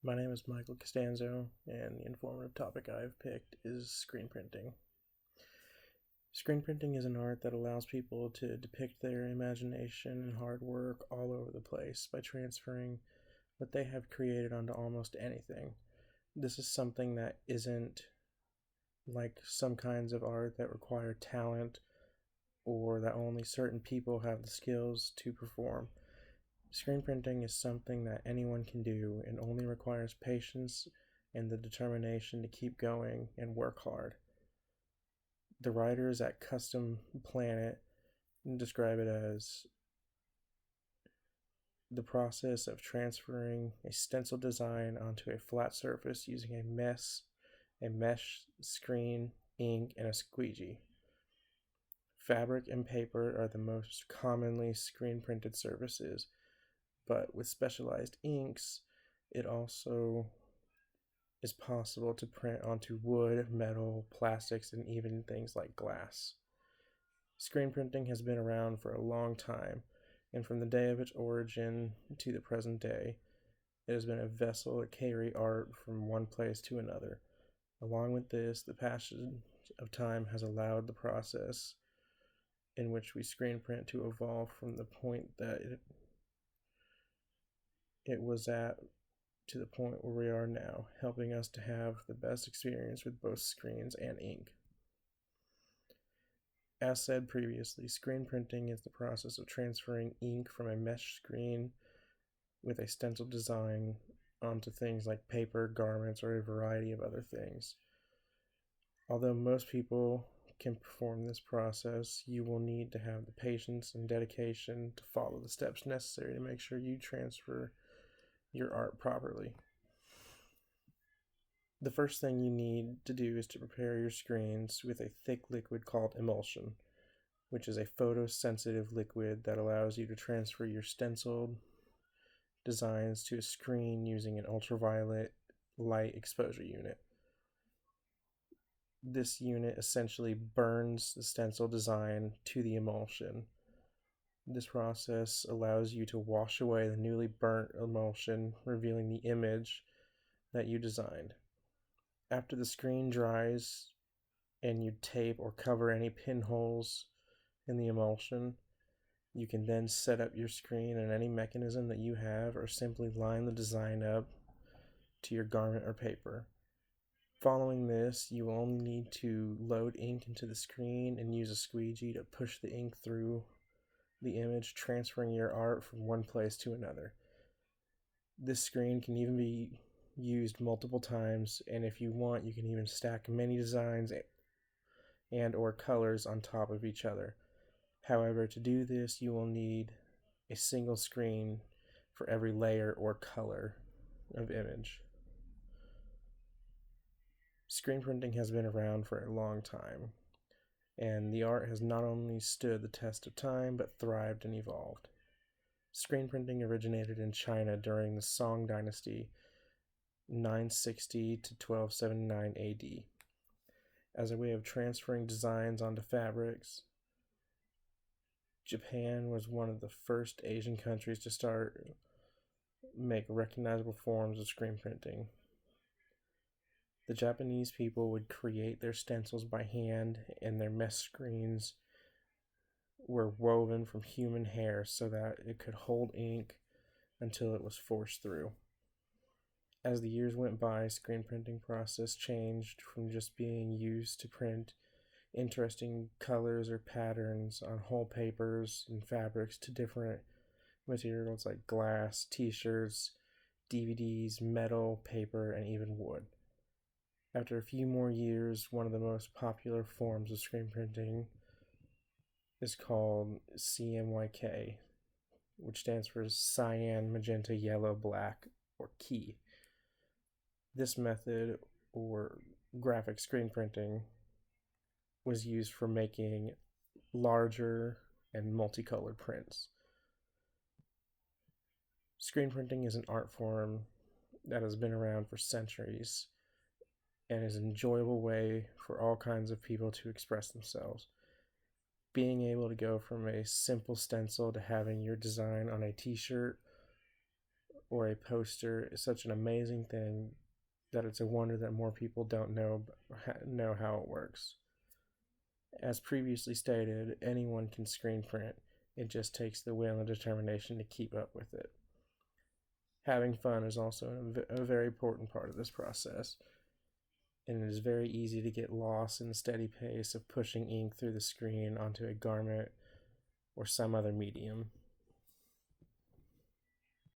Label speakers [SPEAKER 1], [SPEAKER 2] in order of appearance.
[SPEAKER 1] My name is Michael Costanzo, and the informative topic I've picked is screen printing. Screen printing is an art that allows people to depict their imagination and hard work all over the place by transferring what they have created onto almost anything. This is something that isn't like some kinds of art that require talent or that only certain people have the skills to perform. Screen printing is something that anyone can do and only requires patience and the determination to keep going and work hard. The writers at Custom Planet describe it as the process of transferring a stencil design onto a flat surface using a mesh screen, ink, and a squeegee. Fabric and paper are the most commonly screen printed surfaces, but with specialized inks, it also is possible to print onto wood, metal, plastics, and even things like glass. Screen printing has been around for a long time, and from the day of its origin to the present day, it has been a vessel to carry art from one place to another. Along with this, the passage of time has allowed the process in which we screen print to evolve from the point that it was at to the point where we are now, helping us to have the best experience with both screens and ink. As said previously, screen printing is the process of transferring ink from a mesh screen with a stencil design onto things like paper, garments, or a variety of other things. Although most people can perform this process, you will need to have the patience and dedication to follow the steps necessary to make sure you transfer your art properly. The first thing you need to do is to prepare your screens with a thick liquid called emulsion, which is a photosensitive liquid that allows you to transfer your stenciled designs to a screen using an ultraviolet light exposure unit. This unit essentially burns the stencil design to the emulsion. This process allows you to wash away the newly burnt emulsion, revealing the image that you designed. After the screen dries and you tape or cover any pinholes in the emulsion, you can then set up your screen and any mechanism that you have, or simply line the design up to your garment or paper. Following this, you will only need to load ink into the screen and use a squeegee to push the ink through the image, transferring your art from one place to another. This screen can even be used multiple times, and if you want, you can even stack many designs and or colors on top of each other. However, to do this, you will need a single screen for every layer or color of image. Screen printing has been around for a long time, and the art has not only stood the test of time, but thrived and evolved. Screen printing originated in China during the Song Dynasty, 960 to 1279 AD, as a way of transferring designs onto fabrics. Japan was one of the first Asian countries to start make recognizable forms of screen printing. The Japanese people would create their stencils by hand, and their mesh screens were woven from human hair so that it could hold ink until it was forced through. As the years went by, screen printing process changed from just being used to print interesting colors or patterns on whole papers and fabrics to different materials like glass, t-shirts, DVDs, metal, paper, and even wood. After a few more years, one of the most popular forms of screen printing is called CMYK, which stands for cyan, magenta, yellow, black, or key. This method, or graphic screen printing, was used for making larger and multicolored prints. Screen printing is an art form that has been around for centuries and is an enjoyable way for all kinds of people to express themselves. Being able to go from a simple stencil to having your design on a t-shirt or a poster is such an amazing thing that it's a wonder that more people don't know how it works. As previously stated, anyone can screen print. It just takes the will and determination to keep up with it. Having fun is also a very important part of this process, and it is very easy to get lost in the steady pace of pushing ink through the screen onto a garment or some other medium.